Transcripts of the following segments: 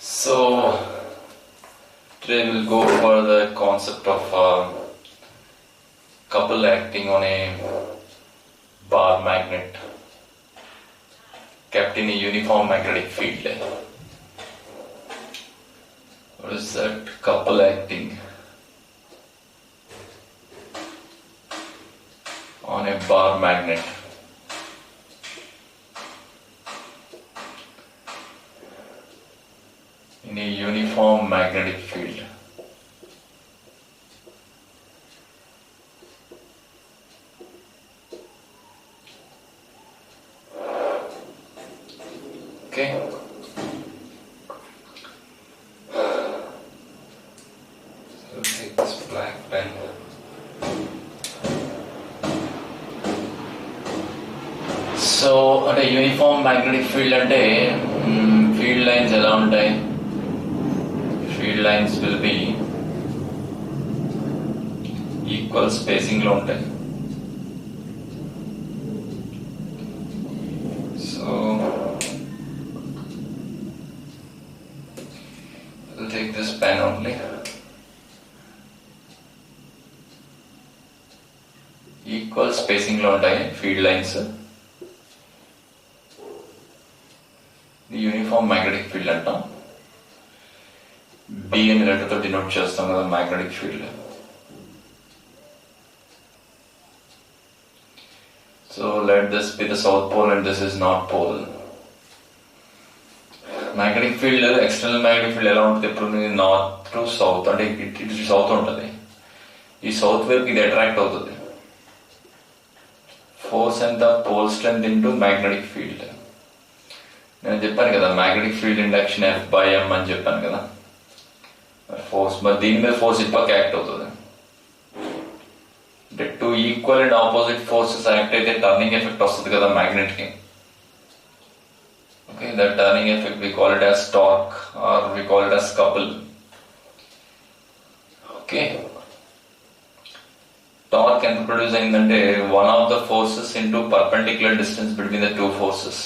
So today we'll go for the concept of couple acting on a bar magnet kept in a uniform magnetic field. What is that? Couple acting on a bar magnet. In a uniform magnetic field. Okay. So take this black pen. So at a uniform magnetic field ante field lines ఎలా ఉంటాయి? Field lines will be equal spacing లో ఉంటాయి. So we'll take this pen only. Equal spacing లో ఉంటాయి field lines. The uniform magnetic field అంటాం. B అనే letter తో denote చేస్తాం కదా magnetic field. So let this be the south pole and this is north pole. Magnetic field external magnetic field ఎలా ఉంటుంది? ఎప్పుడు నార్త్ టు సౌత్ అంటే ఇటు సౌత్ ఉంటుంది. ఈ సౌత్ వైపు ఇది అట్రాక్ట్ అవుతుంది. ఫోర్స్ ఎంత? Pole strength into magnetic field. నేను చెప్పాను కదా మ్యాగ్నెటిక్ ఫీల్డ్ ఇండక్షన్ F/m అని చెప్పాను కదా. ఫోర్స్ మరి దీని మీద ఫోర్స్ ఇప్పక యాక్ట్ అవుతుంది. అంటే two equal and opposite forces act అయితే టర్నింగ్ ఎఫెక్ట్ వస్తుంది కదా మ్యాగ్నెట్ కి. Okay, that turning effect we call it as torque or we call it as couple. Okay, torque ఎంత ప్రొడ్యూస్ అయిందంటే one of the forces into perpendicular distance between the two forces.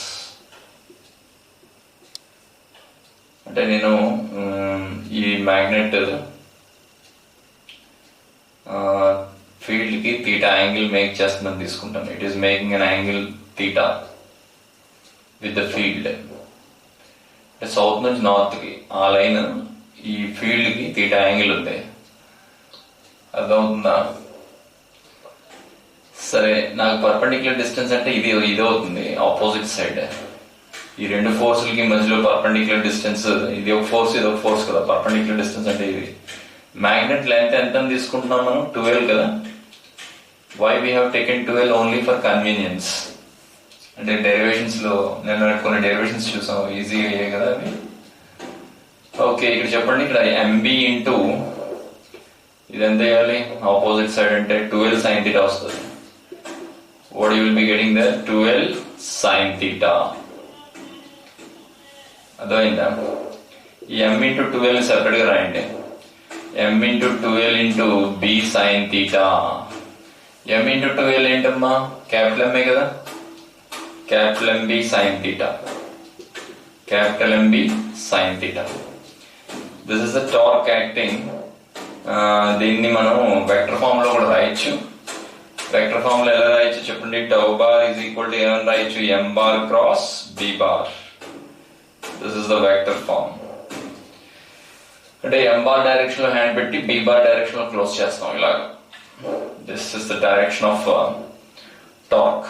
అంటే నేను ఈ magnet field కి theta angle make చేస్తుందని తీసుకుంటాను. It is making an angle theta with the field. అంటే south నుంచి నార్త్ కి ఆ లైన్ ఈ ఫీల్డ్ కి థీటా యాంగిల్ ఉంది. అర్థమవుతుందా? సరే, నాకు పర్పెండిక్యులర్ డిస్టెన్స్ అంటే ఇది అవుతుంది ఆపోజిట్ సైడ్. ఈ రెండు ఫోర్సులకి మధ్యలో పర్పెండిక్యులర్ డిస్టెన్స్, ఇది ఒక ఫోర్స్ ఇది ఒక ఫోర్స్ కదా. పర్పెండిక్యులర్ డిస్టెన్స్ అంటే ఇది. మ్యాగ్నెట్ లెంత్ ఎంత తీసుకుంటున్నాం మనం? 12 కదా. Why we have taken 12 only for convenience. అంటే డెరివేషన్స్ లో నేను కొన్ని డెరివేషన్స్ చూసాం, ఈజీ అయ్యాయి కదా అవి. ఓకే, ఇక్కడ చెప్పండి. ఇక్కడ ఎంబీ ఇంటూ ఇది ఎంత వేయాలి ఆపోజిట్ సైడ్ అంటే 12 sin theta వస్తుంది. What you will be getting there? 12 sin theta. అర్థమైందా? ఈ m ఇంటూ 12 సెపరేట్ గా రాయండి. m into 12 into b sin theta. m into 12 ఏంటమ్మా? క్యాపిటల్ ఎంఏ కదా. Capital MB sin theta. Capital MB sin theta. This is the torque acting. దీన్ని మనం vector form లో కూడా రాయొచ్చు. వెక్టర్ ఫామ్ లో ఎలా రాయొచ్చు చెప్పండి? Tau bar is equal to ఏమని రాయొచ్చు? m bar cross b bar. This is the vector form. అంటే m bar డైరెక్షన్ లో హ్యాండ్ పెట్టి b bar డైరెక్షన్ లో క్లోజ్ చేస్తాం ఇలాగా. This is the direction of torque.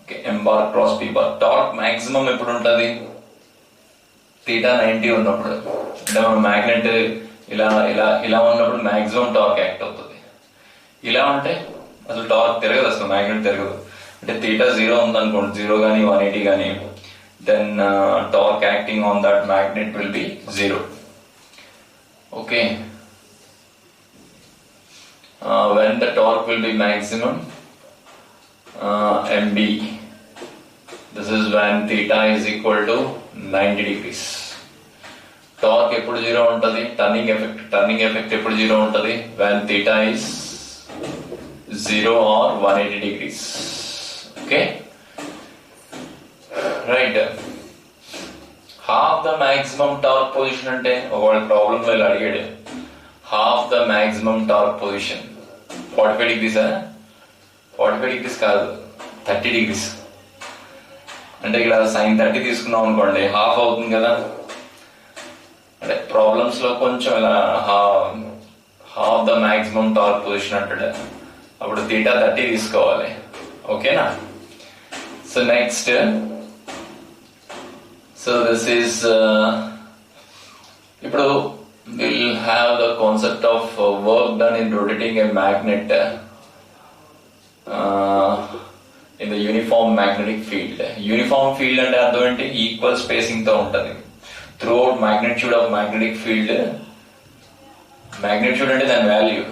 Okay, m bar cross b bar. Torque maximum ఎప్పుడు ఉంటుంది? theta 90 ఉన్నప్పుడు. అంటే మన మ్యాగ్నెట్ ఇలా ఇలా ఇలా ఉన్నప్పుడు మాక్సిమం టార్క్ యాక్ట్ అవుతుంది. ఇలా ఉంటే అసలు టార్క్ తిరగదు, అసలు మ్యాగ్నెట్ తిరగదు. అంటే theta 0 ఉందనుకోండి, 0 కానీ 180 కానీ, then torque acting on that magnet will be 0. Okay, when the torque will be maximum mb, this is when theta is equal to 90 degrees. Torque ఎప్పుడు 0 ఉంటుంది? టర్నింగ్ ఎఫెక్ట్ ఎప్పుడు 0 ఉంటుంది? when theta is 0 or 180 degrees. Okay, right. Half the maximum torque position అంటే ఒకవేళ problem లో ఇలా అడిగాడు, half the maximum torque position 45 degrees 45 degrees కాదు 30 degrees. అంటే ఇక్కడ sin 30 తీసుకున్నాం అనుకోండి, హాఫ్ అవుతుంది కదా. అంటే ప్రాబ్లమ్స్ లో కొంచెం ఇలా half the maximum torque position అంటాడు, అప్పుడు θ 30 తీసుకోవాలి. ఓకేనా? So next, so this is ఇప్పుడు we'll have the concept of work done in rotating a magnet in the uniform magnetic field. Uniform field అంటే అర్థం ఏంటి? ఈక్వల్ స్పేసింగ్ తో ఉంటుంది. Throughout magnitude of magnetic field, magnitude అంటే దాని value,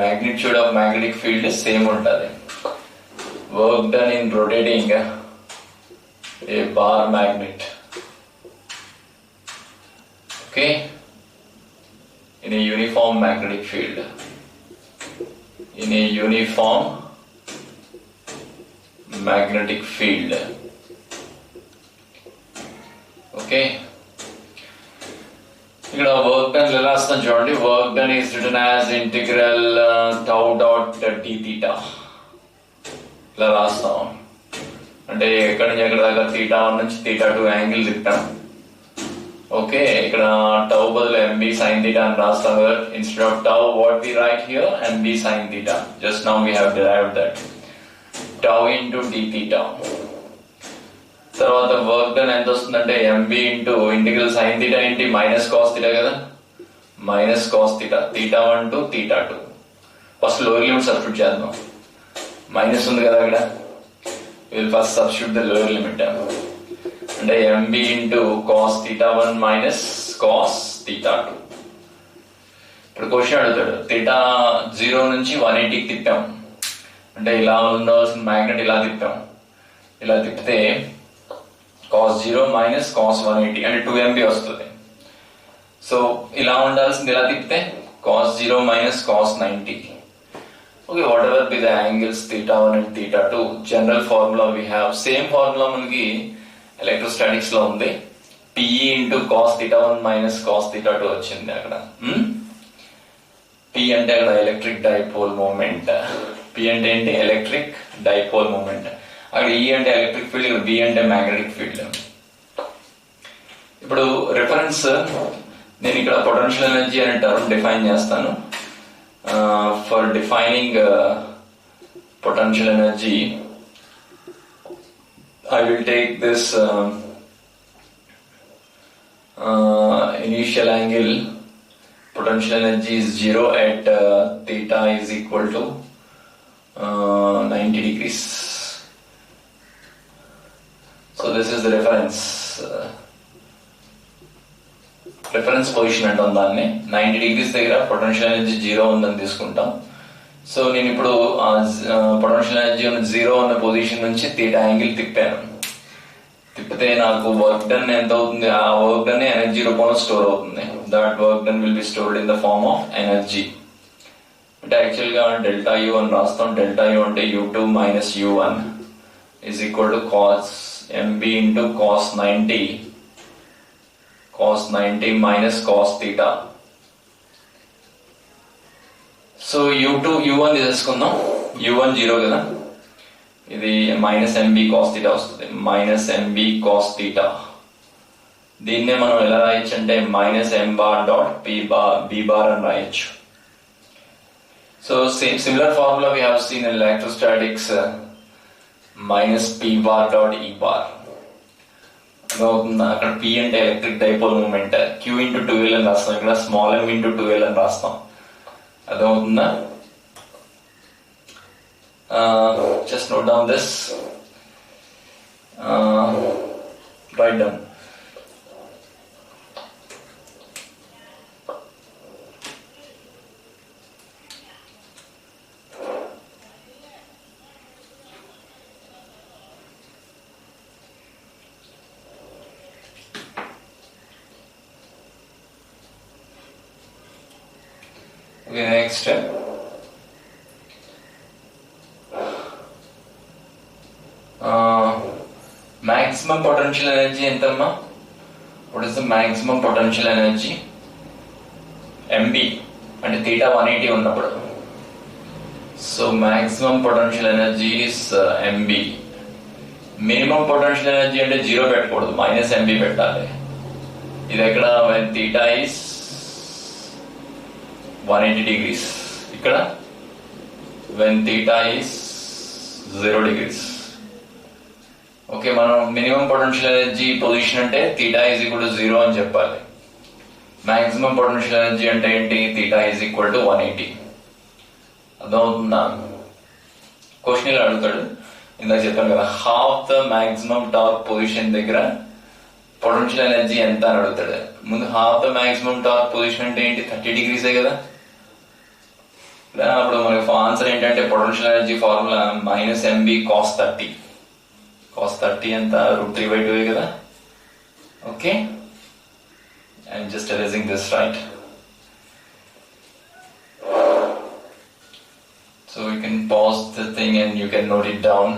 magnitude of magnetic field same ఉంటుంది. Work done in rotating a bar magnet, okay, in a uniform magnetic field, in a uniform magnetic field, okay. ఇక్కడ work done ఎలా రాస్తాం చూడండి. Work done is written as integral tau dot d theta. ఇలా రాస్తాం. అంటే ఎక్కడి నుంచి ఎక్కడ దాకా θ1 నుంచి θ2 యాంగిల్ తిప్పాం. ఓకే, ఇక్కడ టౌ బదులు mb sin theta అని రాస్తాం కదా. Instead of tau what we write here mb sin theta. Just now we have derived that tau into d theta. తర్వాత వర్క్ డన్ ఎంత వస్తుందంటే mb into integral sin theta ఏంటి? Minus cos theta కదా, minus cos theta, θ1 to θ2. First lower limit substitute చేద్దాం. Minus ఉంది కదా ఇక్కడ, will first substitute the lower limit. అంటే mb into cos θ1 minus cos θ2. ఇప్పుడు క్వశ్చన్ అడుగుతాడు, θ0 నుంచి 180కి తిప్పాం, అంటే ఇలా ఉండవలసిన మ్యాగ్నెట్ ఇలా తిప్పాం. ఇలా తిప్పితే cos 0 మైనస్ cos 180 అంటే 2mb వస్తుంది. సో ఇలా ఉండాల్సింది ఇలా తిప్పితే cos 0 minus cos 90. Okay, whatever be the angles θ1 and θ2, general formula we have. Same formula మనకి ఎలక్ట్రోస్టాటిక్స్ లో ఉంది. PE into cos θ1 minus cos θ2 వచ్చింది అక్కడ. P అంటే అక్కడ ఎలక్ట్రిక్ డైపోల్ మూమెంట్. P అంటే ఏంటి? Electric dipole moment. అక్కడ E అంటే ఎలక్ట్రిక్ ఫీల్డ్, ఇక్కడ B అంటే మ్యాగ్నెటిక్ ఫీల్డ్. ఇప్పుడు రిఫరెన్స్ నేను ఇక్కడ పొటెన్షియల్ ఎనర్జీ అనే టర్మ్ డిఫైన్ చేస్తాను. For defining potential energy I will take this initial angle, potential energy is 0 at theta is equal to 90 degrees. So this is the reference position అంటాం దాన్ని. 90 degrees దగ్గర potential energy 0 ఉందని తీసుకుంటాం. So నేను ఇప్పుడు potential energy ఉన్న 0 ఉన్న position నుంచి θ యాంగిల్ తిప్పాను. తిప్పితే నాకు వర్క్ డన్ ఎంత అవుతుంది? ఆ వర్క్ డన్ ఎనర్జీ రూపంలో స్టోర్ అవుతుంది. That work done will be stored in the form of energy. అంటే యాక్చువల్ గా డెల్టా యూ అని రాస్తాం. డెల్టా యూ అంటే u2 minus u1 is equal to cos mb into cos 90 minus cos theta. So u2 u1 తీసుకుందాం. u1 0 కదా, ఇది minus MB cos theta వస్తుంది. Minus MB cos theta, దీన్నే మనం ఎలా రాయొచ్చు అంటే minus M bar dot B bar అని రాయొచ్చు. So similar formula we have seen in electrostatics, minus P bar dot E bar. అక్కడ పి అంటే electric dipole moment, Q into 2l అని రాస్తాం. ఇక్కడ స్మాల్ ఎం ఇంటూ 2l అని రాస్తాం. అర్థమవుతుందా? Just note down this, write down. Okay, next step. Maximum potential energy ఎంతమ్మా? what is the maximum potential energy? MB అంటే theta 180 ఉన్నప్పుడు. So maximum potential energy is MB. Minimum potential energy అంటే 0 పెట్టకూడదు, -MB పెట్టాలి. ఇది ఎక్కడ? when theta is 180 degrees. ఇక్కడ when theta is 0 degrees. Okay, మనం మినిమం పొటెన్షియల్ ఎనర్జీ పొజిషన్ అంటే theta is equal to 0 అని చెప్పాలి. మాక్సిమం పొటెన్షియల్ ఎనర్జీ అంటే ఏంటి? theta is equal to 180. అర్థమవుతుందా? క్వశ్చన్ ఇలా అడుగుతాడు, ఇందాక చెప్పాను కదా, half the maximum torque position దగ్గర పొటెన్షియల్ ఎనర్జీ ఎంత అని అడుగుతాడు. ముందు half the maximum torque position అంటే ఏంటి? 30 degrees కదా. అప్పుడు మనకి ఆన్సర్ ఏంటంటే potential energy formula -MB cos 30. cos 30 ఎంత? √3/2 కదా. Okay, I'm just erasing this, right? So you can pause the thing and you can note it down.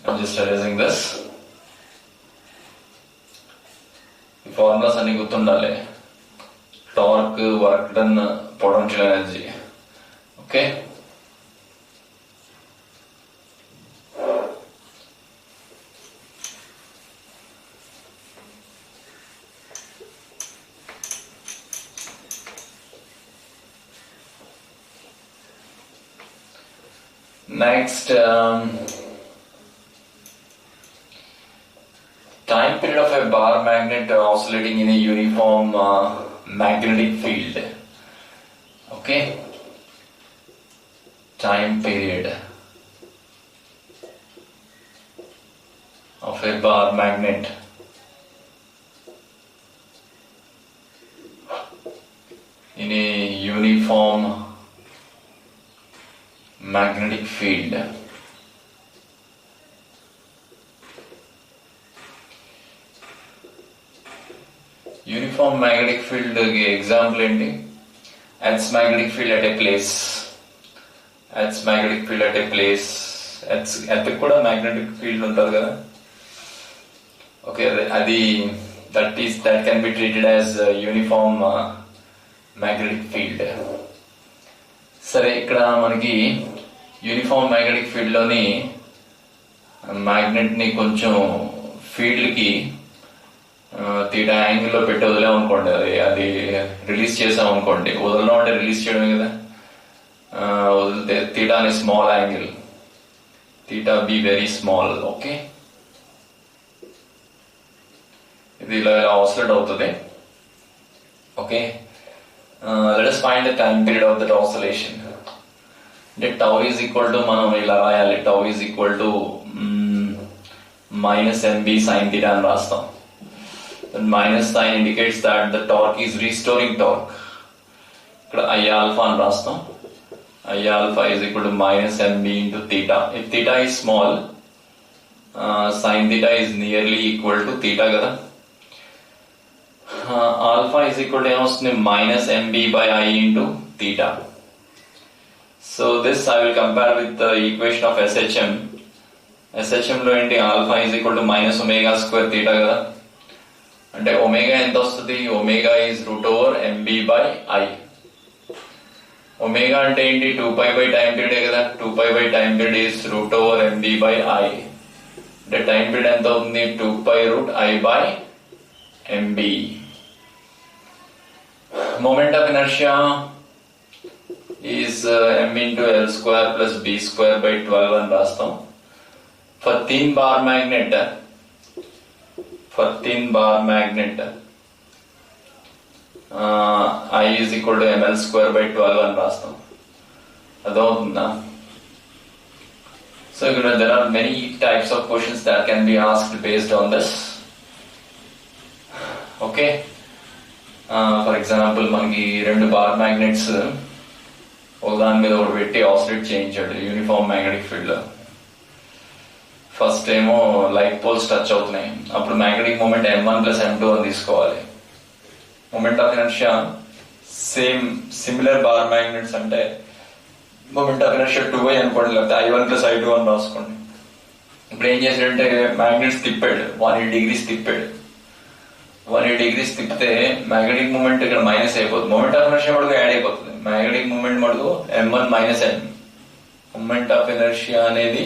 I'm just erasing this. The formulas అన్ని గుర్తుండాలి. Torque, work done, potential energy. Okay, next, time period of a bar magnet oscillating in a uniform magnetic field. Okay, time period of a bar magnet in a uniform magnetic field. Uniform magnetic field example ఏంటి? Earth's magnetic field at a place. Earth's magnetic field at a place. Earth కూడా magnetic field ఉంటుంది కదా. Okay, అది that can be treated as uniform magnetic field. సరే, ఇక్కడ మనకి uniform magnetic field లోని magnet ని కొంచెం ఫీల్డ్ కి తీటా యాంగిల్ లో పెట్టి వదిలేమనుకోండి, అది రిలీజ్ చేసాం అనుకోండి. వదలడం అంటే రిలీజ్ చేయడమే కదా. వదిలితే తీటా అనే small angle, theta be very small. Okay, ఇది ఇలా ఆసిలేట్ అవుతుంది. Okay, let us find the time period of that oscillation. అంటే tau is equal to, మనం ఇలా రాయాలి, tau is equal to -MB sin theta అని రాస్తాం. Minus sign indicates that the torque is restoring torque. ఇక్కడ I alpha అని రాస్తాం. I alpha is equal to -MB into theta. If theta is small, sin theta is nearly equal to theta కదా. Alpha is equal to ఏమొస్తుంది? -MB by I into theta. So this I will compare with the equation of SHM. SHM లో ఏంటి? alpha is equal to -omega square theta కదా. అంటే omega ఎంత వస్తుంది? Omega is √MB by I. Omega అంటే ఏంటి? 2π by time period కదా. 2π by time period is √MB by I. అంటే టైం పీరియడ్ ఎంత అవుతుంది? 2π√I by MB. Moment of inertia is m into L square plus B square by 12 అని రాస్తాం. For thin bar magnet, I is equal to ml square by 12 అని రాస్తాం. అదవుతుందా? So there are many types of questions that can be asked based on this. Okay. For example మనకి 2 bar magnets ఒకదాని మీద ఒకటి పెట్టి oscillate చేయించాడు uniform magnetic field లో. First ఏమో లైట్ పోల్స్ టచ్ అవుతున్నాయి, అప్పుడు మ్యాగ్నెటిక్ మూమెంట్ m1 + m2 అని తీసుకోవాలి. Moment of inertia similar bar magnets అంటే మూమెంట్ ఆఫ్ ఇనర్షియా 2y అనుకోండి, లేకపోతే I1 + I2 అని రాసుకోండి. ఇప్పుడు ఏం చేశాడంటే మ్యాగ్నెట్స్ తిప్పాడు, 180 degrees తిప్పాడు. 180 degrees తిప్పితే మ్యాగ్నెటిక్ మూమెంట్ ఇక్కడ మైనస్ అయిపోతుంది, మూమెంట్ ఆఫ్ ఇనర్షియా మటుకు యాడ్ అయిపోతుంది. మ్యాగ్నెటిక్ మూమెంట్ మటుకు m1 minus m, moment of inertia అనేది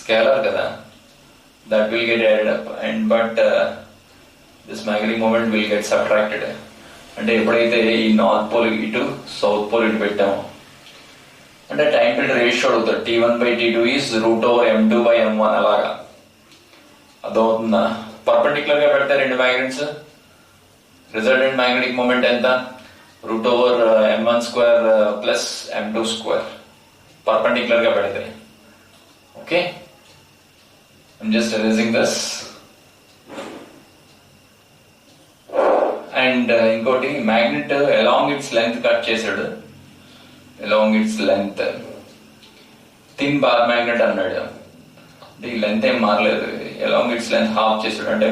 స్కేలార్ కదా, that will get added up, and but this magnetic moment will get subtracted. అంటే ఎప్పుడైతే ఈ నార్త్ పోల్ ఇటు సౌత్ పోల్ ఇటు పెట్టాము అంటే టైం పీరియడ్ రేషియో అడుగుతాడు, T1/T2 ఈజ్ √m2/m1 అలాగా అదవుతుందా. పర్పెండిక్యులర్ గా పెడితే రెండు మ్యాగ్నెట్స్ రిజల్టెంట్ మ్యాగ్నెటిక్ మూమెంట్ ఎంత, √m1² ప్లస్ m2², పర్పెండిక్యులర్ గా పెడితే. Okay, I'm just erasing this. And ఇంకోటి magnet along its length cut చేశాడు, along its length thin bar magnet అన్నాడు. అంటే ఈ లెంత్ ఏం మారలేదు, along its length హాఫ్ చేశాడు. అంటే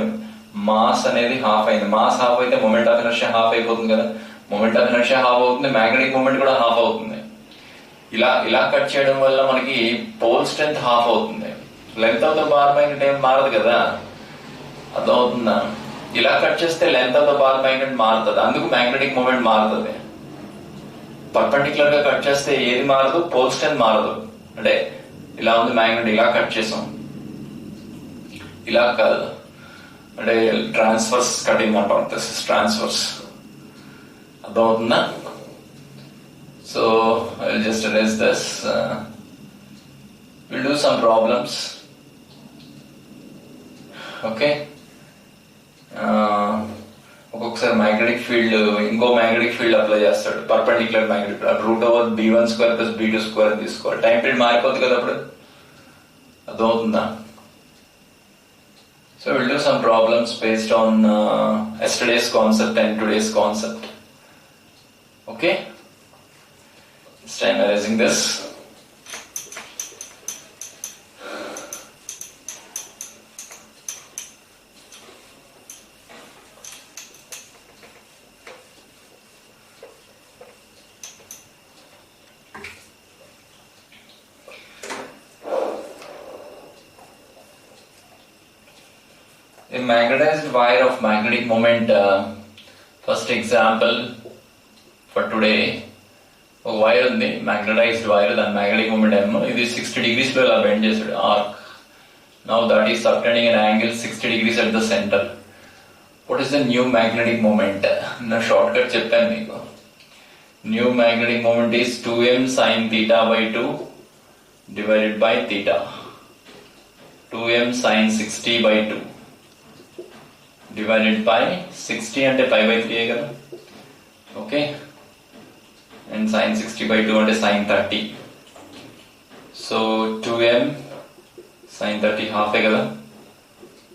మాస్ అనేది హాఫ్ అయింది, మాస్ హాఫ్ అయితే మూమెంట్ ఆఫ్ ఇనర్షియా హాఫ్ అయిపోతుంది కదా, మూమెంట్ ఆఫ్ ఇనర్షియా హాఫ్ అవుతుంది, మ్యాగ్నెటిక్ మూమెంట్ కూడా హాఫ్ అవుతుంది. ఇలా కట్ చేయడం వల్ల మనకి పోల్ స్ట్రెంత్ హాఫ్ అవుతుంది. Length of the bar magnet ఏం మారదు కదా, అర్థమవుతుందా. ఇలా కట్ చేస్తే length of the bar magnet మారుతుంది, అందుకు మ్యాగ్నెటిక్ మూమెంట్ మారుతుంది. పర్పెండిక్యులర్ గా కట్ చేస్తే ఏది మారదు, పోల్ స్ట్రెంత్ మారదు. అంటే ఇలా ఉంది మ్యాగ్నెట్, ఇలా కట్ చేసాం, ఇలా కాదు, అంటే ట్రాన్స్ఫర్స్ కటింగ్ అంటాం, దిస్ ఇస్ ట్రాన్స్ఫర్స్, అర్థమవుతుందా. So I will just erase this. We'll do some problems. Okay, ఒక్కొక్కసారి మ్యాగ్నెటిక్ ఫీల్డ్ ఇంకో మ్యాగ్నెటిక్ ఫీల్డ్ అప్లై చేస్తాడు, perpendicular magnetic √b1² plus b2² తీసుకోవాలి. టైం పీరియడ్ మారిపోతుంది కదా అప్పుడు, అర్థమవుతుందా. So will do some problems based on yesterday's concept and today's concept. Okay, this time erasing this. A magnetized wire of magnetic moment. First example for today. ఒక wire ఉంది, magnetised wire, దాని magnetic moment m, ఇది 60 degrees లో ఇలా bend చేసాడు arc. Now that is subtending an angle 60 degrees at the center. What is the new magnetic moment? నా short cut చెప్పాను మీకు. New magnetic moment is 2m sin θ/2 divided by theta. 2m sin 60/2 divided by 60 అంటే π/3 కదా. Okay, and sin 60/2 అంటే sin 30. So 2m sin 30 హాఫే కదా,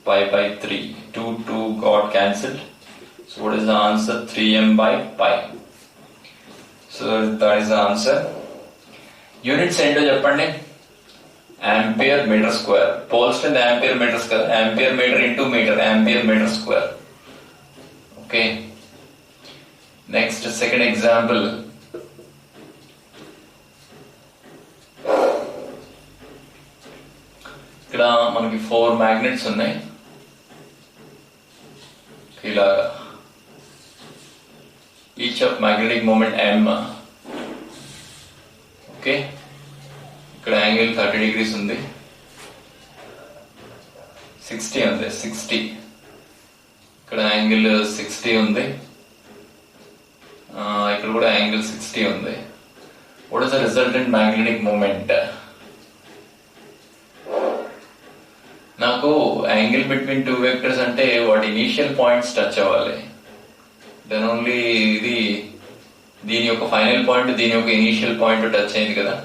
π/3, 2 got cancelled. So what is the answer? 3m/π. So that is the answer. Units ఏంటో చెప్పండి. Ampere metre square, pole strength ampere metres కదా, ampere metre into metre, ampere metre square. Okay, next second example. ఇక్కడ మనకి 4 magnets ఉన్నాయి ఇలాగా, each of magnetic moment m. Okay, ఇక్కడ angle 30 degrees ఉంది, 60 ఉంది, 60. ఇక్కడ యాంగిల్ 60 ఉంది, ఇక్కడ కూడా యాంగిల్ 60 ఉంది. What is the resultant magnetic moment? నాకు యాంగిల్ బిట్వీన్ 2 వెక్టర్స్ అంటే వాటి ఇనీషియల్ పాయింట్స్ టచ్ అవ్వాలి, దెన్ ఓన్లీ ఇది దీని యొక్క ఫైనల్ పాయింట్ దీని యొక్క ఇనీషియల్ పాయింట్ టచ్ అయింది కదా.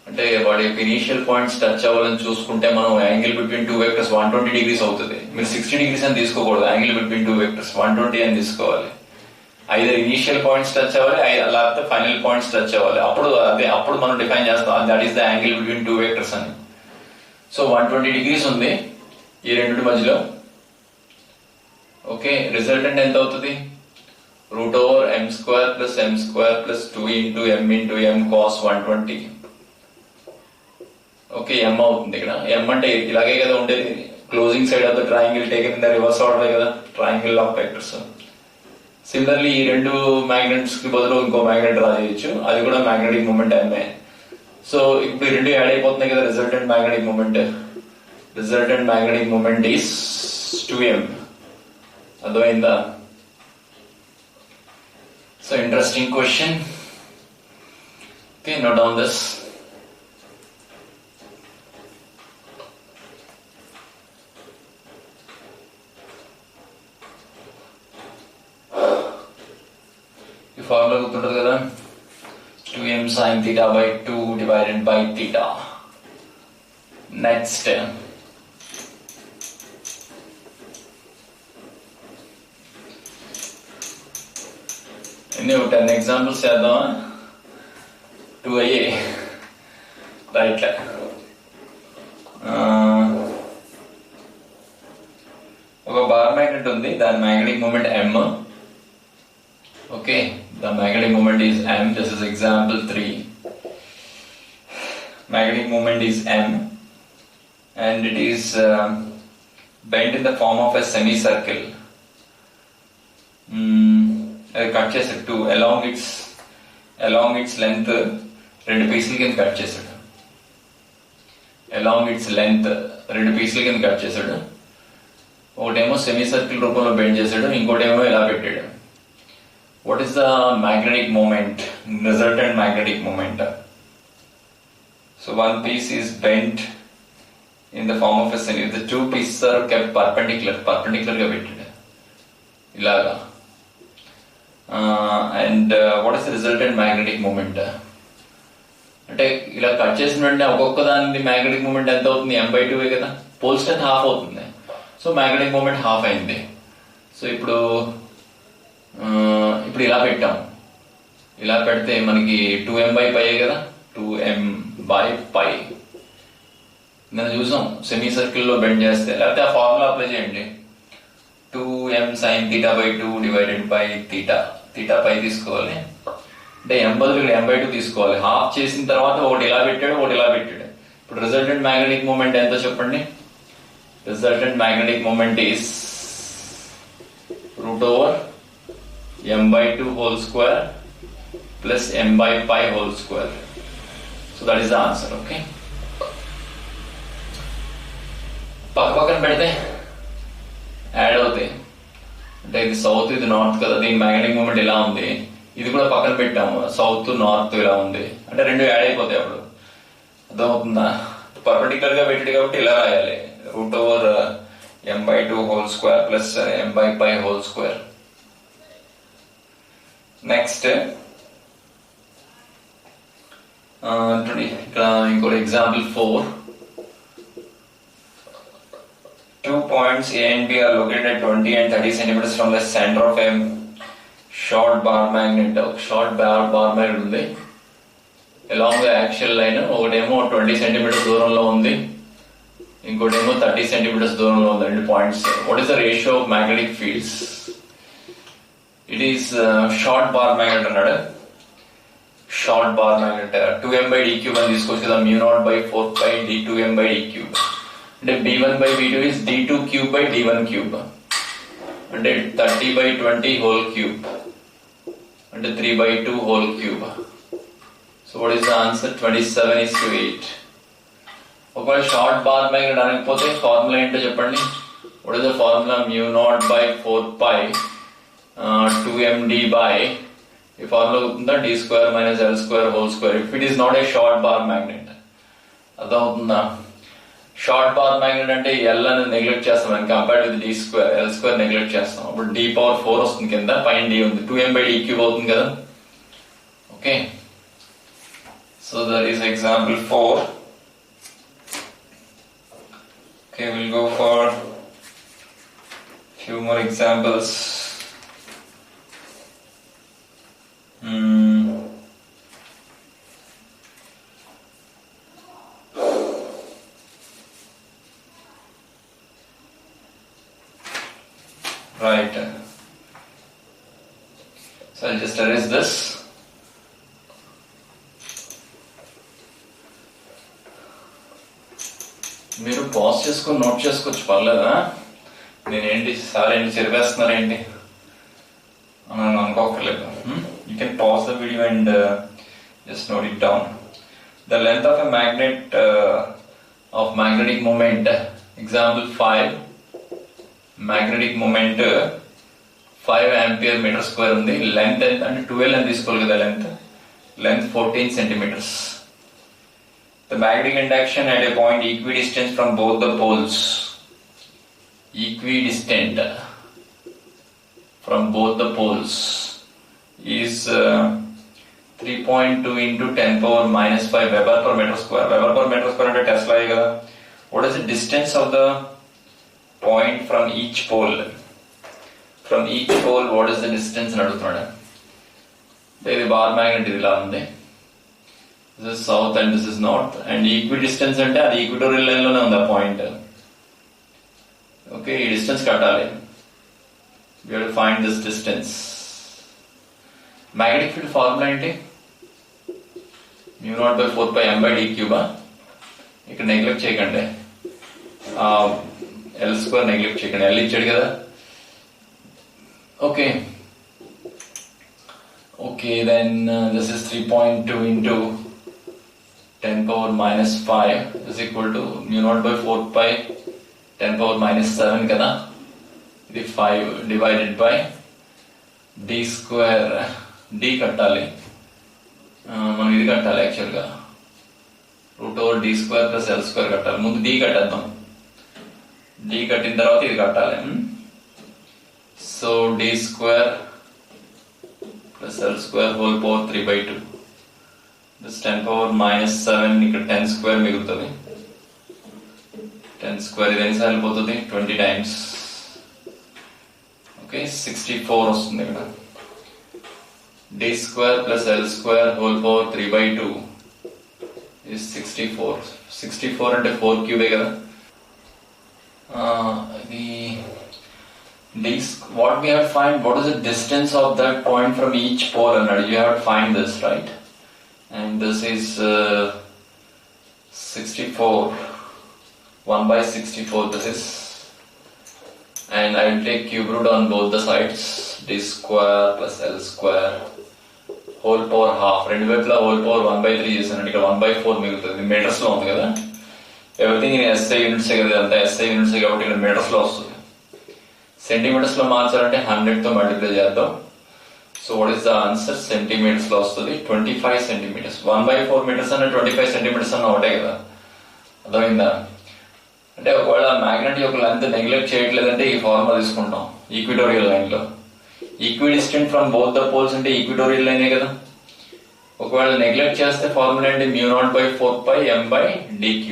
అంటే వాడి యొక్క ఇనీషియల్ పాయింట్స్ టచ్ అవ్వాలని చూసుకుంటే మనం యాంగిల్ బిట్వీన్ 2 వెక్టర్స్ 120 degrees అవుతుంది. మీరు 60 degrees అని తీసుకోకూడదు, యాంగిల్ బిట్వీన్ 2 వెక్టర్స్ 120 అని తీసుకోవాలి. ఐదర్ ఇనీషియల్ పాయింట్స్ టచ్ అవ్వాలి, లేకపోతే ఫైనల్ పాయింట్స్ టచ్ అవ్వాలి. అప్పుడు మనం డిఫైన్ చేస్తాం that is the angle between 2 vectors అని. సో 120 degrees ఉంది ఈ రెండింటి మధ్యలో. ఓకే, రిజల్టెంట్ ఎంత అవుతుంది? √m² plus m² plus 2 into m cos 120. Okay m అవుతుంది ఇక్కడ. ఎం అంటే ఇలాగే కదా ఉండేది, closing side of the triangle taken in the reverse order కదా, ట్రయాంగిల్ ఆఫ్ వెక్టర్స్. సిమిలర్లీ ఈ రెండు మ్యాగ్నెట్స్ కి బదులు ఇంకో మ్యాగ్నెట్ డ్రా చేయొచ్చు, అది కూడా మ్యాగ్నెటిక్ మూమెంట్ ఎంఏ. సో ఇప్పుడు ఈ రెండు యాడ్ అయిపోతున్నాయి కదా, resultant magnetic moment is 2m. అర్థమైందా? So interesting question. Okay, note down this. ఈ ఫార్ములా గుర్తుంటుంది కదా, 2m sin theta by 2 divided by theta. Next, ఇన్ని 10 ఎగ్జాంపుల్స్ చేద్దామా? 2 అయ్యే రైట్. ఒక బార్ మ్యాగ్నెట్ ఉంది, దాని magnetic moment m. Okay, the magnetic moment is m. This is example 3. Magnetic moment is m and it is bent in the form of a semicircle. Cut చేసాడు along its length రెండు పీసుల కింద cut చేసాడు. along its length రెండు పీసుల కింద cut చేసాడు. ఒకటేమో semi circle రూపంలో bend చేసాడు, ఇంకోటేమో ఇలా పెట్టాడు. What is the magnetic moment, resultant magnetic moment? So one piece is bent in the form of a semi. The two pieces are kept perpendicular ga betted ilaga. And what is the resultant magnetic moment? అంటే ఇలా cut చేసిన వెంటనే ఒక్కొక్క దాని magnetic moment ఎంత అవుతుంది? m/2 కదా, pole strength half అవుతుంది. సో మ్యాగ్నెటిక్ మూమెంట్ హాఫ్ అయింది. సో ఇప్పుడు ఇలా పెట్టాం. ఇలా పెడితే మనకి 2m/π కదా, 2m/π. నేను చూసాం సెమీ సర్కిల్ లో బెండ్ చేస్తే, లేకపోతే ఆ ఫార్ములా అప్లై చేయండి. 2m sin theta by 2 divided by theta. theta పై తీసుకోవాలి, అంటే m బదులు ఇక్కడ m/2 తీసుకోవాలి. హాఫ్ చేసిన తర్వాత ఒకటి ఇలా పెట్టాడు, ఒకటి ఇలా పెట్టాడు. ఇప్పుడు రిజల్టెంట్ మ్యాగ్నెటిక్ మూమెంట్ ఎంతో చెప్పండి? Resultant magnetic moment is √m/2 whole square plus m/π whole square. So that is the answer. Okay, పక్కన పెడితే యాడ్ అవుతాయి. అంటే ఇది సౌత్, ఇది నార్త్ కదా, దీని మ్యాగ్నెటిక్ మూమెంట్ ఇలా ఉంది. ఇది కూడా పక్కన పెట్టాము, సౌత్ నార్త్ ఇలా ఉంది, అంటే రెండు యాడ్ అయిపోతాయి. అప్పుడు అర్థమవుతుందా? పర్పెండిక్యులర్ గా పెట్టాడు కాబట్టి ఇలా రాయాలి, √m/2 whole square plus m/π whole square. Next ఇక్కడ ఇంకోటి example 4. 2 points A and B are located at 20 and 30 centimeters from the center of a short bar magnet. Short bar magnet ఉంది along the axial line. ఒకటేమో 20 centimeters దూరంలో ఉంది, ఇంకోటేమో 30 centimeters దూరంలో ఉంది. రెండు points. What is the ratio of magnetic fields? It is short bar magnet అన్నాడు. Short bar magnet 2m/d³ అని తీసుకోవచ్చు కదా, μ0/4π d2m/d³. అంటే b1/b2 is d2³ అంటే 30/20 whole cube అంటే 3/2 whole cube. So what is the answer? 27:8. ఒకవేళ షార్ట్ బార్ మ్యాగ్నెట్ అనకపోతే formula ఏంటో చెప్పండి. What is the formula? μ0/4π 2md by, ఈ ఫార్ములా అవుతుందా, d² - l² whole square. If it is not a short bar magnet. అర్థమవుతుందా? Short bar magnet అంటే L అనేది neglect చేస్తాం, compared with d², l² neglect చేస్తాం. అప్పుడు d⁴ వస్తుంది కింద, పైన d ఉంది, 2m/d³ అవుతుంది కదా. Okay, so that is example 4. Okay, we'll go for few more examples. Right. So I'll just erase this. Pause చేసుకొని నోట్ చేసుకోవచ్చు, పర్లేదా? నేనేంటి సార్ ఏంటి చెరిపేస్తున్నారేంటి అని అనుకోకర్లేదు. You can pause the video and just note it down. The length of a magnet of magnetic moment, example 5, magnetic moment 5 ampere meter square ఉంది. Length అంటే 12 అని తీసుకోవాలి కదా, length 14 centimeters. The magnetic induction at a point equidistant from both the poles, equidistant from both the poles, is 3.2 into 10 power minus 5 Weber per meter square. Weber per meter square అంటే Tesla కదా. What is the distance of the point from each pole? From each pole, what is the distance అని అడుగుతున్నాడు. ఇది bar magnet ఇది ఇలా ఉంది. This is south and this is north, and equidistance అంటే అది ఈక్వటోరియల్ లైన్ లోనే ఉంది ఆ పాయింట్. ఓకే, ఈ డిస్టెన్స్ కట్టాలి. We have to find this distance. Magnetic field formula ఏంటి? μ0/4πm/d3. ఇక్కడ నెగ్లెక్ట్ చేయకండి, L² నెగ్లెక్ట్ చేయకండి, L ఇచ్చాడు కదా. Okay, then this is 3.2 into 10 power minus 5 is equal to μ0/4π 10 power minus 7 కదా. ఇది 5 divided by d². d కట్టాలి, మనం ఇది కట్టాలి యాక్చువల్గా, √d² + L² కట్టాలి. ముందు d కట్టేద్దాం, d కట్టిన తర్వాత ఇది కట్టాలి. So d² + L² whole power 3/2. This 10 power minus 7, ఇక్కడ 10² మిగులుతుంది. 10² ఇది ఎన్నిసార్లు పోతుంది? 20 times. ఓకే, 64 వస్తుంది ఇక్కడ. d² + L² whole power 3/2 is 64. 64 అంటే 4³ కదా. What we have to find, what is the distance of that point from each pole, and you have to find this, right? And this is 64, 1/64 this is, and I will take cube root on both the sides. d² + L² whole power half. రెండు వైపులా whole power 1/3 చేశాను, ఇక్కడ 1/4 మిగులుతుంది. Metres లో ఉంది కదా, everything in SI units కదా, అంతా SI యూనిట్స్ కాబట్టి ఇక్కడ మీటర్స్ లో వస్తుంది. సెంటీమీటర్స్ లో మార్చాలంటే 100 తో మల్టిప్లై చేద్దాం. So what is the answer? Centimetres లో వస్తుంది 25 సెంటీమీటర్స్. 1/4 మీటర్స్ అన్న 25 సెంటీమీటర్స్ అన్న ఒకటే కదా, అర్థమైందా? అంటే ఒకవేళ మ్యాగ్నెట్ యొక్క లెంత్ నెగ్లెక్ట్ చేయట్లేదంటే ఈ ఫార్ములా తీసుకుంటాం. ఈక్విటోరియల్ లైన్ లో equidistant from both the poles అంటే ఈక్విటోరియల్ లైనే కదా. ఒకవేళ నెగ్లెక్ట్ చేస్తే ఫార్ములా ఏంటి? μ0/4πm/d3.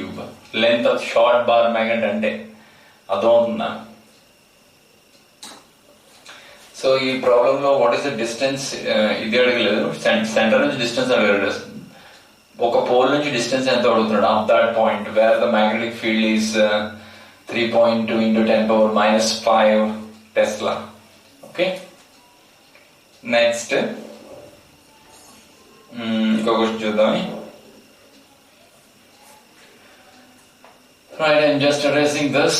Length of short bar magnet అంటే అర్థమవుతుందా? సో ఈ ప్రాబ్లం లో వాట్ ఈస్ ద డిస్టెన్స్ ఇది అడగలేదు, సెంటర్ నుంచి డిస్టెన్స్ అడగలేదు. ఒక పోల్ నుంచి డిస్టెన్స్ ఎంత అడుగుతున్నాడు? Of that point where the magnetic field is 3.2 into 10 power minus 5 Tesla. Okay, next ఇంకో క్వశ్చన్ చూద్దాం. Right, I'm just erasing this.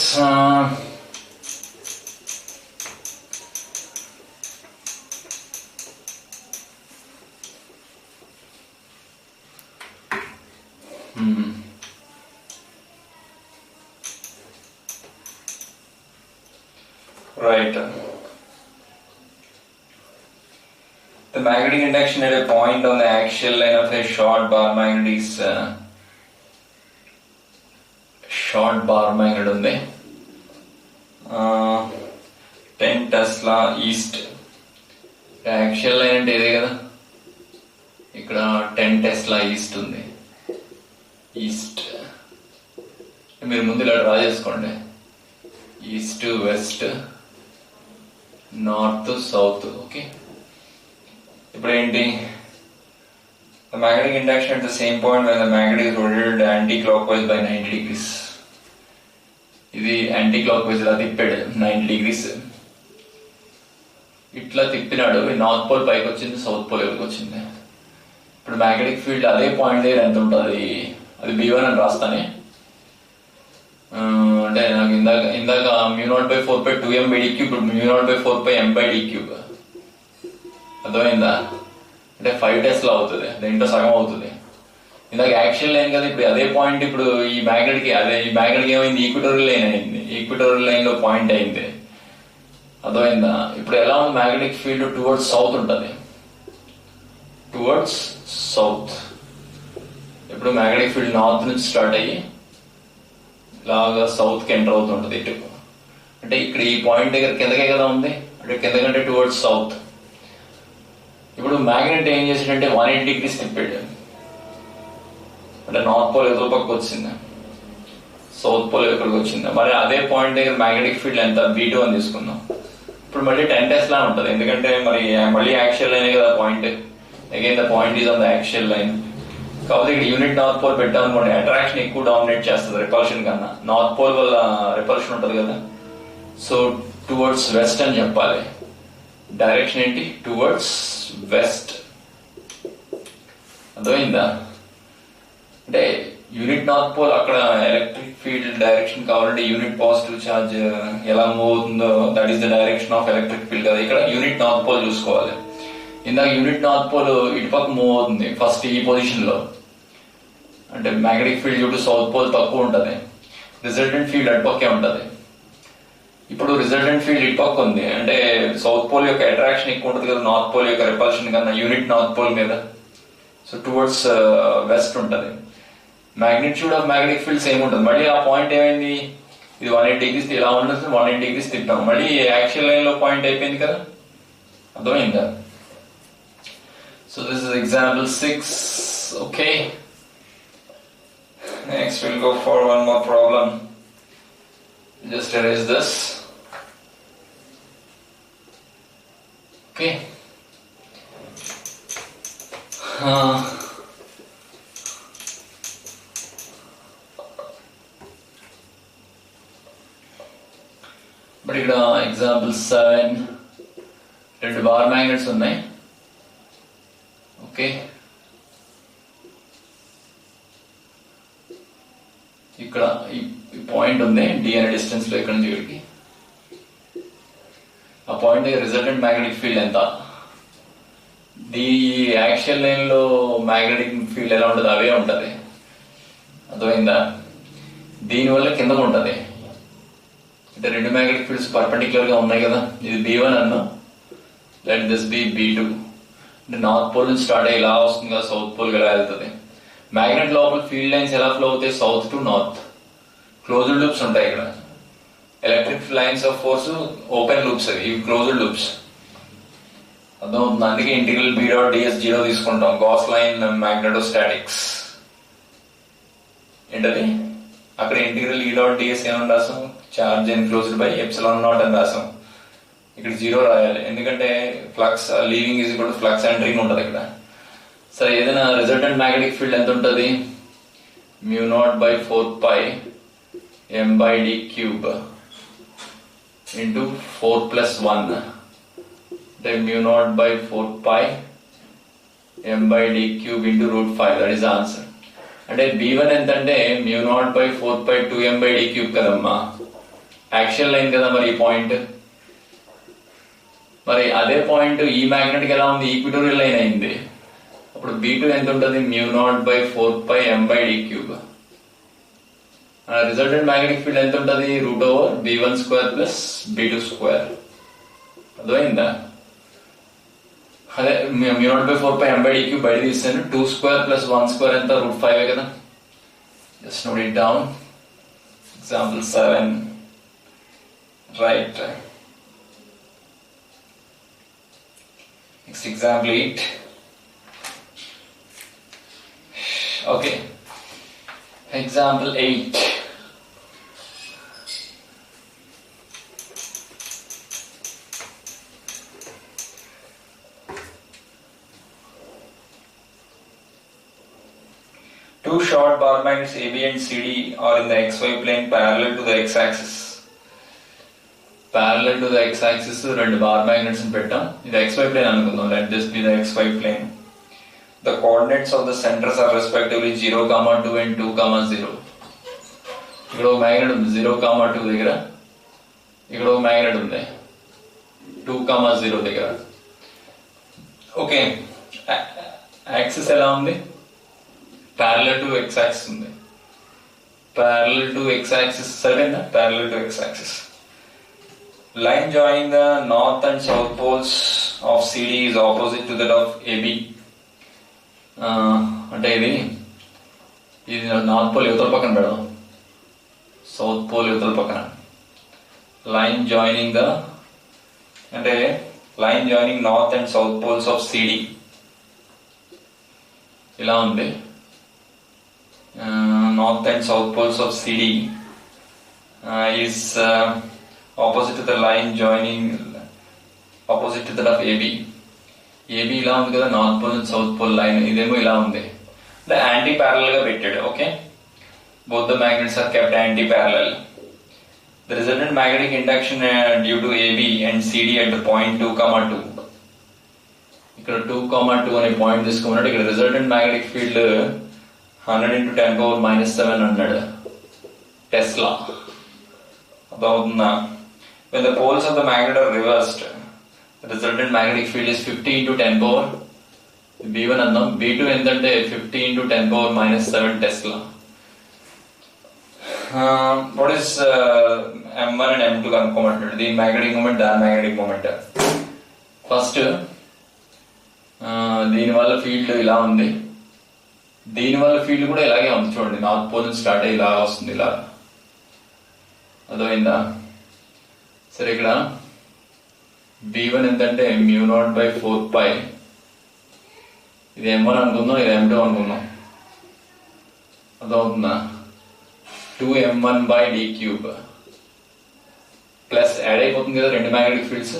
Right. The magnetic induction at a point on the axial line of a short bar magnet is short bar magnet ఉంది. 10 Tesla east. Actual line అంటే ఇదే కదా, ఇక్కడ 10 Tesla east ఉంది. East మీరు ముందు ఇలా draw చేసుకోండి, east west north south. Okay, ఇప్పుడు ఏంటి? The magnetic induction at the same point when the magnet is rotated anti-clockwise by 90 degrees. ఇది యాంటీ క్లాక్ వైజ్ ఇలా తిప్పాడు 90 degrees. ఇట్లా తిప్పినాడు, నార్త్ పోల్ పైకి వచ్చింది, సౌత్ పోల్ ఎవరికి వచ్చింది. ఇప్పుడు మ్యాగ్నెటిక్ ఫీల్డ్ అదే పాయింట్ దగ్గర ఎంత ఉంటుంది? అది B1 అని రాస్తానే. అంటే నాకు ఇందాక μ0/4π 2m/d³ ఇప్పుడు μ0/4π m/d³. అర్థమైందా? అంటే 5 టెస్లా అవుతుంది, దీంట్లో సగం అవుతుంది. ఇందాక యాక్షన్ లైన్ కదా, ఇప్పుడు అదే పాయింట్ ఇప్పుడు ఈ మ్యాగ్నెట్ కి ఏమైంది, ఈక్వటోరియల్ లైన్ అయింది, ఈక్వటోరియల్ లైన్ లో పాయింట్ అయింది. అర్థమైందా? ఇప్పుడు ఎలా ఉంది, మ్యాగ్నెటిక్ ఫీల్డ్ టువర్డ్స్ సౌత్ ఉంటుంది, టువర్డ్స్ సౌత్. ఇప్పుడు మ్యాగ్నెటిక్ ఫీల్డ్ నార్త్ నుంచి స్టార్ట్ అయ్యి ఇలాగా సౌత్ కి ఎంటర్ అవుతుంటది ఇటు. అంటే ఇక్కడ ఈ పాయింట్ దగ్గర కిందకే కదా ఉంది, అంటే కింద కంటే టువర్డ్స్ సౌత్. ఇప్పుడు మ్యాగ్నెట్ ఏం చేసాడంటే 180 degrees తిప్పాడు. అంటే నార్త్ పోల్ ఎదురు పక్కకు వచ్చింది, సౌత్ పోల్ ఎక్కడికి వచ్చింది. మరి అదే పాయింట్ దగ్గర మ్యాగ్నెటిక్ ఫీల్డ్ ఎంత, B2 అని తీసుకుందాం. ఇప్పుడు మళ్ళీ 10 టెస్లా ఉంటుంది, ఎందుకంటే మరి మళ్ళీ యాక్చువల్ లైన్ కదా point. Again the point is on the actual line. కాకపోతే ఇక్కడ యూనిట్ నార్త్ పోల్ పెట్టాం అనుకోండి, అట్రాక్షన్ ఎక్కువ డామినేట్ చేస్తుంది రిపల్షన్ కన్నా. నార్త్ పోల్ వల్ల రిపల్షన్ ఉంటుంది కదా, సో టువర్డ్స్ వెస్ట్ అని చెప్పాలి. డైరెక్షన్ ఏంటి, టువర్డ్స్ వెస్ట్. అర్థమైందా? అంటే యూనిట్ నార్త్ పోల్ అక్కడ ఎలక్ట్రిక్ ఫీల్డ్ డైరెక్షన్ కావాలంటే యూనిట్ పాజిటివ్ ఛార్జ్ ఎలా మూవ్ అవుతుందో that is the direction of electric field కదా. ఇక్కడ యూనిట్ నార్త్ పోల్ చూసుకోవాలి. ఇందాక యూనిట్ నార్త్ పోల్ ఇటుపక్క మూవ్ అవుతుంది ఫస్ట్ ఈ పొజిషన్ లో, అంటే మ్యాగ్నెటిక్ ఫీల్డ్ చుట్టూ సౌత్ పోల్ తక్కువ ఉంటుంది, రిజల్టెంట్ ఫీల్డ్ అటుపక్కే ఉంటుంది. ఇప్పుడు రిజల్టెంట్ ఫీల్డ్ ఇటుపక్క ఉంది, అంటే సౌత్ పోల్ యొక్క అట్రాక్షన్ ఎక్కువ ఉంటుంది కదా నార్త్ పోల్ యొక్క రిపల్షన్ కన్నా యూనిట్ నార్త్ పోల్ మీద. సో టువర్డ్స్ వెస్ట్ ఉంటుంది. Magnitude of magnetic field same ఉంటుంది. మళ్ళీ ఆ పాయింట్ ఏమైంది, ఇది 180 degrees ఇలా ఉంటుంది, 180 degrees తిప్పాం, మళ్ళీ యాక్చువల్ లైన్ లో పాయింట్ అయిపోయింది కదా. అర్థమైందా? So this is example 6. Okay, next we'll go for one more problem. Just erase this. Okay. But ఇక్కడ ఎగ్జాంపుల్ 7 రెండు బార్ మ్యాగ్నెట్స్ ఉన్నాయి. ఓకే, ఇక్కడ ఈ పాయింట్ ఉంది డి అనే డిస్టెన్స్ లో, ఇక్కడ నుంచి ఇక్కడికి. ఆ పాయింట్ దగ్గర రిజల్టెంట్ మ్యాగ్నెటిక్ ఫీల్డ్ ఎంత, ది యాక్చువల్ లైన్ లో మ్యాగ్నెటిక్ ఫీల్డ్ ఎలా ఉంటుంది అవే ఉంటది. అర్థమైందా? దీనివల్ల కిందకు ఉంటది, అంటే రెండు మ్యాగ్నెటిక్ ఫీల్డ్స్ పర్పెండిక్యులర్ గా ఉన్నాయి కదా. ఇది B1 అన్నా, లెట్ దిస్ బి B2. అంటే నార్త్ పోల్ నుంచి స్టార్ట్ అయ్యి ఇలా వస్తుంది కదా, సౌత్ పోల్ ఇలా వెళ్తుంది. మ్యాగ్నెట్ లోపల ఫీల్డ్ లైన్స్ ఎలా ఫ్లో అవుతాయి, south to north. Closed loops ఉంటాయి ఇక్కడ. Electric lines of force open loops, అవి ఇవి క్లోజ్డ్ లూప్స్. అర్థమవుతుంది? అందుకే ఇంటిగ్రల్ B.ds 0 తీసుకుంటాం. గాస్ లైన్ మ్యాగ్నెటోస్టాటిక్స్ ఏంటది, అక్కడ ఇంటిగ్రల్ E.ds ఏమని రాసాం, చార్జ్ ఎన్క్లోజ్డ్ బై ε0 అని రాసాం. ఇక్కడ 0 రాయాలి, ఎందుకంటే flux leaving is equal to flux entering ఉంటుంది ఇక్కడ. సరే, ఏదైనా రిజల్టెంట్ మ్యాగ్నెటిక్ ఫీల్డ్ ఎంత ఉంటుంది, μ0/4π m/d³ ఇంటూ 4+1, అంటే μ0/4π m/d³ into √5, that is answer. అంటే B1 ఎంత అంటే μ0/4π 2m/d³ కదమ్మా, యాక్చువల్ లైన్ కదా మరి ఈ పాయింట్. మరి అదే పాయింట్ ఈ మ్యాగ్నెటిక్ ఎలా ఉంది, ఈక్వటోరియల్ లైన్ అయింది. అప్పుడు B2 ఎంత ఉంటుంది, μ0/4π m/d³. రిజల్టెంట్ మ్యాగ్నెటిక్ ఫీల్డ్ ఎంత ఉంటుంది, √B1² + B2². అర్థమైందా? అదే μ0/4π m/d³ బయట తీస్తాను, 2² + 1² ఎంత, √5 కదా. Just note it down. Example 7. Right. Next example 8. Okay. Example 8. Two short bar magnets AB and CD are in the XY plane parallel to the x-axis. Parallel to the x-axis రెండు bar magnets పెట్టాం. ఇది XY plane అనుకుందాం. Let this be the XY plane. The coordinates of the centers are respectively 0, 2 and 2, 0. ఇక్కడ ఒక magnet ఉంది 0,2 దగ్గర, ఇక్కడ ఒక మ్యాగ్నెట్ ఉంది 2,0 దగ్గర. ఓకే, యాక్సిస్ ఎలా ఉంది? ప్యారలల్ టు ఎక్స్ యాక్సిస్ ఉంది. ప్యారలల్ టు ఎక్స్ యాక్సిస్ సరేనా? Parallel to X axis. Line joining the north and south poles of CD is opposite to that of AB. అంటే ఇది నార్త్ పోల్ యువతల పక్కన పెడదాం, south pole యువతల పక్కన. Line joining the అంటే line joining north and south poles of CD ఇలా ఉంది. North and south poles of CD is opposite to the line joining opposite to that of AB. AB ఇలా ఉంది కదా, north pole and south pole line. ఇదేమో ఇలా ఉంది, అంటే antiparallel గా పెట్టాడు. Okay, both the magnets are kept anti-parallel. The resultant magnetic induction due to AB and CD at the point 2,2. ఇక్కడ 2,2 అనే పాయింట్ తీసుకున్నాడు. ఇక్కడ రిజల్టెంట్ మ్యాగ్నెటిక్ ఫీల్డ్ 100 × 10⁻⁻7 అన్నాడు టెస్లా. అర్థమవుతుందా? When the poles of the magnet are reversed, the resultant magnetic field is 50 × 10⁻. B1 అన్నాం, B2 ఎంతంటే 50 × 10⁻⁻7 Tesla. What is M1 and M2 కనుక్కోమంటున్నాడు. దీని magnetic moment, దాని మ్యాగ్నెటిక్ మూమెంట్. ఫస్ట్ దీని వల్ల ఫీల్డ్ ఇలా ఉంది, దీని వల్ల ఫీల్డ్ కూడా ఇలాగే ఉంది. చూడండి, నార్త్ పోల్ నుంచి స్టార్ట్ అయ్యి ఇలా వస్తుంది, ఇలా. అర్థమైందా? సరే, ఇక్కడ B1 ఎంతంటే μ0/4π. ఇది M1 అనుకుందాం, ఇది M2 అనుకుందాం. అర్థమవుతుందా? 2m1/d³ ప్లస్ యాడ్ అయిపోతుంది కదా రెండు మ్యాగ్నెటిక్ ఫీల్డ్స్.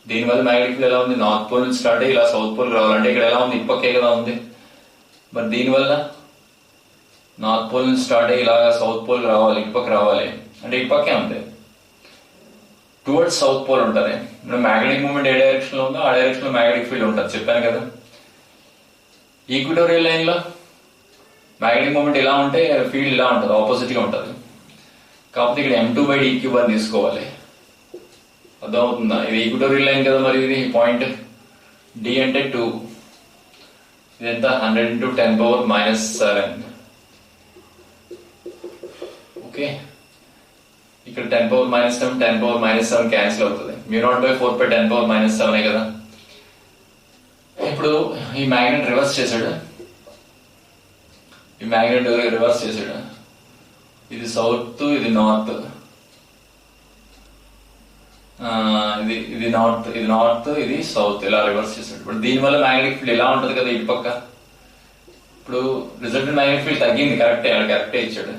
దీనివల్ల మ్యాగ్నెటిక్ ఫీల్డ్ ఎలా ఉంది? నార్త్ పోల్ నుంచి స్టార్ట్ అయ్యి ఇలా సౌత్ పోల్ రావాలంటే ఇక్కడ ఎలా ఉంది? ఇప్పకే కదా ఉంది. మరి దీనివల్ల నార్త్ పోల్ నుంచి స్టార్ట్ అయ్యి ఇలా సౌత్ పోల్ రావాలి, ఇప్పకి రావాలి అంటే ఇప్పకే ఉంది, టువర్డ్స్ సౌత్ పోల్ ఉంటుంది. మ్యాగ్నెటిక్ మూమెంట్ ఏ డైరెక్షన్ లో ఉందో ఆ డైరెక్షన్ లో మ్యాగ్నెటిక్ ఫీల్డ్ ఉంటుంది, చెప్పాను కదా. ఈక్వటోరియల్ లైన్ లో మ్యాగ్నెటిక్ మూమెంట్ ఇలా ఉంటే ఫీల్డ్ ఇలా ఉంటుంది, ఆపోజిట్ గా ఉంటుంది. కాకపోతే ఇక్కడ M2/d³ అని తీసుకోవాలి. అర్థమవుతుందా? ఇది ఈక్వటోరియల్ లైన్ కదా, మరి ఇది పాయింట్ D అంటే 2, ఇదంతా 100 × 10⁻⁻7. ఓకే, ఇక్కడ 10⁻⁻7 10⁻⁻7 క్యాన్సిల్ అవుతుంది. μ0/4π 10⁻⁻7 కదా. ఇప్పుడు ఈ మ్యాగ్నెట్ రివర్స్ చేశాడు, ఈ మ్యాగ్నెట్ రివర్స్ చేసాడు. ఇది సౌత్, ఇది నార్త్, ఇది నార్త్, ఇది నార్త్, ఇది సౌత్, ఇలా రివర్స్ చేసాడు. ఇప్పుడు దీనివల్ల మ్యాగ్నెటిక్ ఫీల్డ్ ఇలా ఉంటుంది కదా ఇటు పక్క. ఇప్పుడు రిజల్టెంట్ మ్యాగ్నెటిక్ ఫీల్డ్ తగ్గింది, కరెక్టే ఇచ్చాడు.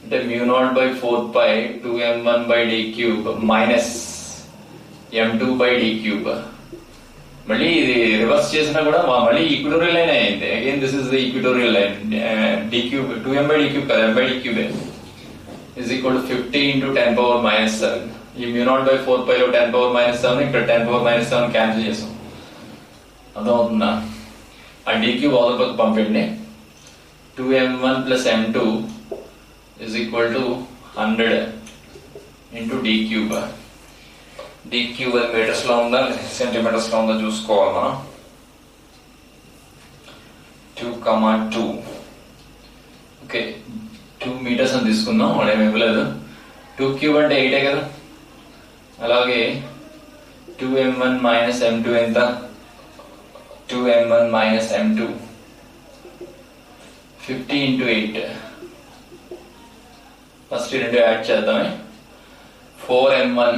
అంటే μ0/4π 2m1/d³ మైనస్ m2/d³. మళ్ళీ ఇది రివర్స్ చేసినా కూడా మళ్ళీ ఈక్వటోరియల్ లైన్ అయింది. Again this is the equatorial line. d³ 2m/d³ కదా, m/d³ is equal to 50 × 10⁻⁻7. ఈ μ0/4π లో 10⁻⁻7 ఇక్కడ 10⁻⁻7 క్యాన్సిల్ చేసాం. అర్థమవుతుందా? ఆ d³ అవతలకి పంపిండి. 2m1 + m2 is equal to 100 × d³. d³ metres లో ఉందా సెంటీమీటర్స్ లో ఉందా చూసుకోవాలి మనం. 2,2. ఓకే, 2 meters అని తీసుకుందాం, వాడేమి ఇవ్వలేదు. 2³ అంటే 8 కదా. అలాగే 2m1 - m2 ఎంత? 2m1 - m2 50 × 8. ఫస్ట్ రెండు add చేద్దామే. 4m1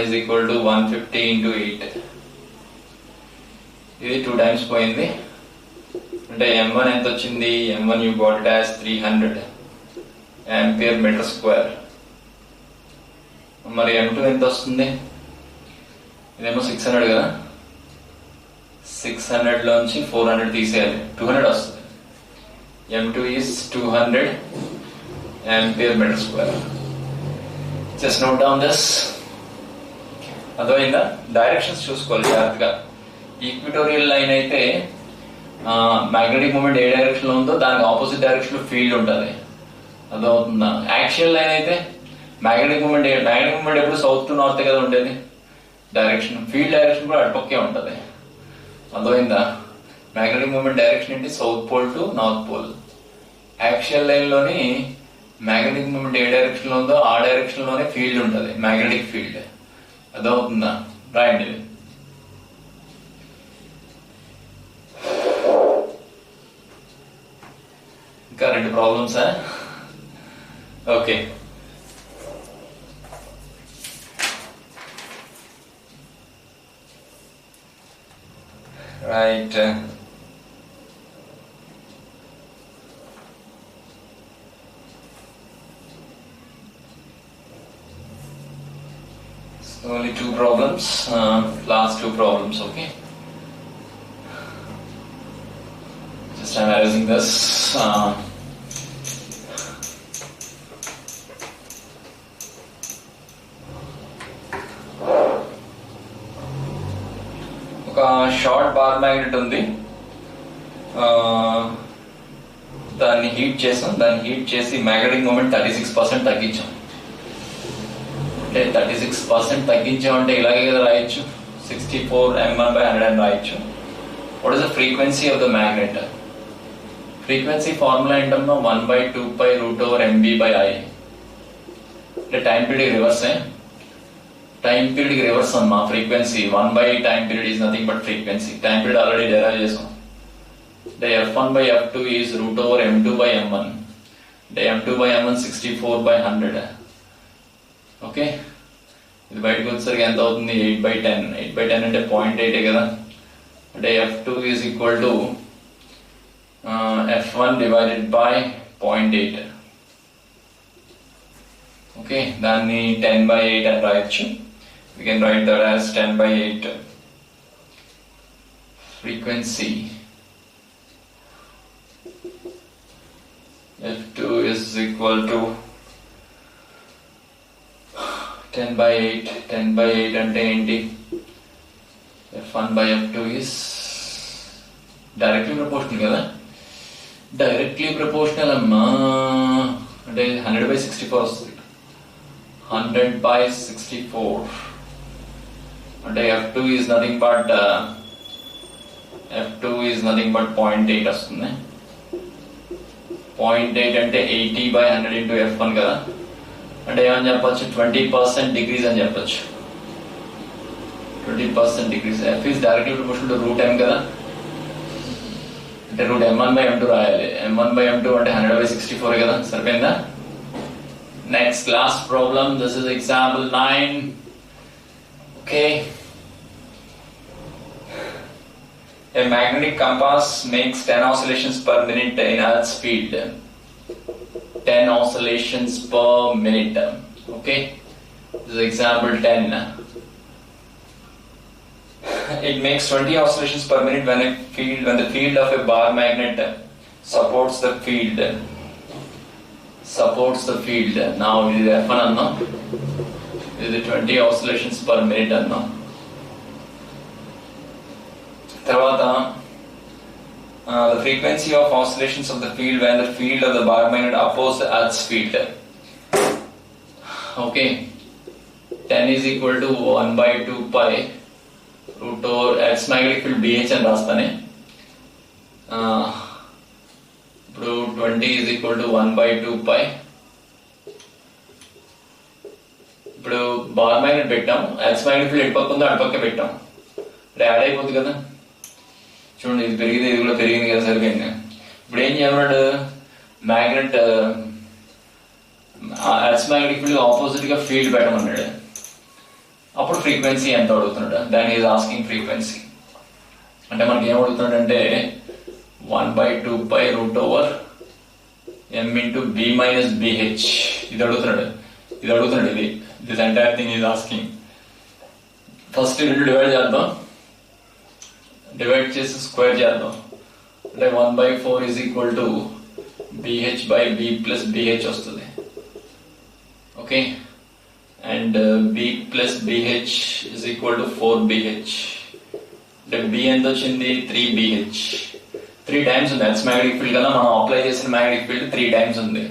is equal to 150 × 8. ఇది 2 times పోయింది. అంటే m1 ఎంత వచ్చింది? m1 you got it as 300 ampere meter square. మరి m2 ఎంత వస్తుంది? ఇదేమో 600 కదా, 600 లోంచి 400 తీసేయాలి, 200 వస్తుంది. m2 is 200 ampere meter square. Just note down this. అర్థమైందా? డైరెక్షన్స్ చూసుకోవాలి జాగ్రత్తగా. ఈక్విటోరియల్ లైన్ అయితే మ్యాగ్నెటిక్ మూమెంట్ ఏ డైరెక్షన్ లో ఉందో దానికి ఆపోజిట్ డైరెక్షన్ లో ఫీల్డ్ ఉంటుంది. అదవుతుందా? యాక్చువల్ లైన్ అయితే మ్యాగ్నెటిక్ మూమెంట్ ఎప్పుడు సౌత్ టు నార్త్ కదా ఉండేది డైరెక్షన్, ఫీల్డ్ డైరెక్షన్ కూడా అటుపక్కే ఉంటుంది. అర్థమైందా? మ్యాగ్నెటిక్ మూమెంట్ డైరెక్షన్ ఏంటి? South pole to north pole. Axial line లోని మ్యాగ్నెటిక్ మూమెంట్ ఏ డైరెక్షన్ లో ఉందో ఆ డైరెక్షన్ లోనే ఫీల్డ్ ఉంటుంది, మ్యాగ్నెటిక్ ఫీల్డ్. అదవుతుందా? రాయండి. ఇంకా 2 ప్రాబ్లమ్సా? Okay. Right. Only 2 problems, last 2 problems, okay? Just analyzing this. ఒక షార్ట్ బార్ మ్యాగ్నెట్ ఉంది, దాన్ని హీట్ చేసి మ్యాగ్నెటిక్ మూమెంట్ 36% తగ్గించాం. అంటే 36% తగ్గించామంటే ఇలాగే కదా రాయొచ్చు, 64 mm/100 అని రాయొచ్చు. What is the frequency of the magnet? Frequency formula ఏంటమ్మా? 1/2π√mb/I. అంటే టైం పీరియడ్ రివర్సే, టైం పీరియడ్ రివర్స్ అమ్మా. ఫ్రీక్వెన్సీ 1/టైం period is nothing but frequency. Time period already derive చేసాం. అంటే f1/f2 ఈజ్ √m2/m1. అంటే m2/m1 64/100. ఓకే, ఇది బయటకు వచ్చేసరికి ఎంత అవుతుంది? 8/10. 8/10 అంటే 0.8 కదా. అంటే f2 is equal to f1 divided by 0.8. Okay, దాన్ని 10/8 అని రాయొచ్చు. We can write that as 10/8. Frequency f2 is equal to 10/8. 10/8 అంటే ఏంటి? f1/f2 is డైరెక్ట్లీ ప్రపోర్షనల్ కదా. డైరెక్ట్లీ ప్రపోర్షనల్ అమ్మా. అంటే 100/64 వస్తుంది. 100/64 అంటే f2 is nothing but 0.8 వస్తుంది. 0.8 అంటే 80/100 into f1 కదా. అంటే ఏమని చెప్పచ్చు? 20% డిగ్రీస్ అని చెప్పచ్చు. 20% degrees. f is directly proportional to √m కదా. అంటే √m1/m2 రాయాలి. m1/m2 అంటే 100/64 కదా. సరిపోయిందా? Next, last problem. This is example 9. Okay. A magnetic compass makes 10 oscillations per minute in Earth's field. 10 oscillations per minute. Okay. This is example 10. It makes 20 oscillations per minute when the field of a bar magnet supports the field. Now it is F1 anna. It is 20 oscillations per minute anna. Tarvata the frequency of oscillations of the field when the field of the bar magnet opposes the Earth's field. Okay. 10 is equal to 1/2π Earth's magnetic field BH అని రాస్తానే. ఇప్పుడు 20 is equal to 1/2π. ఇప్పుడు bar magnet పెట్టాం, X magnet field ఎటు పక్క ఉందో అటు పక్క పెట్టాం. అంటే యాడ్ అయిపోతుంది కదా. చూడండి, ఇది పెరిగింది, ఇది కూడా పెరిగింది కదా. సరిపోయింది. ఇప్పుడు ఏం చేయమన్నాడు? మ్యాగ్నెట్ ఎక్స్ మ్యాగ్నెటిక్ ఫీల్డ్ ఆపోజిట్ గా ఫీల్డ్ పెట్టమన్నాడు. అప్పుడు ఫ్రీక్వెన్సీ ఎంత అడుగుతున్నాడు? దాని ఈజ్ ఆస్కింగ్ ఫ్రీక్వెన్సీ. అంటే మనకి ఏం అడుగుతున్నాడు అంటే 1/2π √m into b minus bh. ఇది అడుగుతున్నాడు. ఇది this entire thing is asking. First రెండు డివైడ్ చేద్దాం, డివైడ్ చేసి స్క్వేర్ చేద్దాం. అంటే 1/4 is equal to bh/b plus bh వస్తుంది. Okay, and b plus bh is equal to 4bh. అంటే b ఎంత వచ్చింది? 3bh. 3 టైమ్స్ ఉంది. ఎక్స్ మ్యాగ్నెటిక్ ఫీల్డ్ కదా, మనం అప్లై చేసిన మ్యాగ్నెటిక్ ఫీల్డ్ 3 టైమ్స్ ఉంది.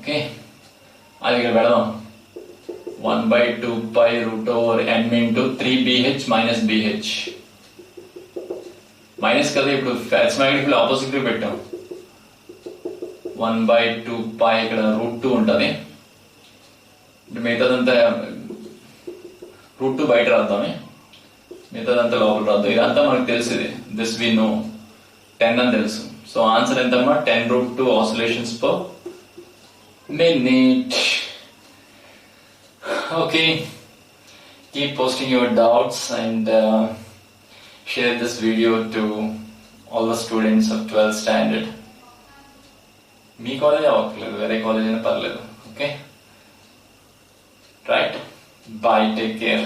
ఓకే, అది ఇక్కడ పెడదాం. 1/2 pi root over n into 3bh minus bh. Minus కదా, ఇప్పుడు ఫ్యాట్స్ మ్యాగ్నెటిక్ ఆపోజిట్ పెట్టాం. 1/2 pi ఇక్కడ √2 ఉంటుంది. మిగతాదంతా √2 బయట రాద్దామే, మిగతాదంతా లోపల రాద్దాం. ఇదంతా మనకు తెలిసింది, దిస్ వి నో 10 అని తెలుసు. సో ఆన్సర్ ఎంతమ్మా, 10√2 oscillations per minute. Okay, keep posting your doubts and share this video to all the students of 12th standard. మీ కాలేజ్ అవ్వట్లేదు, వేరే కాలేజ్ అయినా పర్లేదు. Okay, right, bye, take care.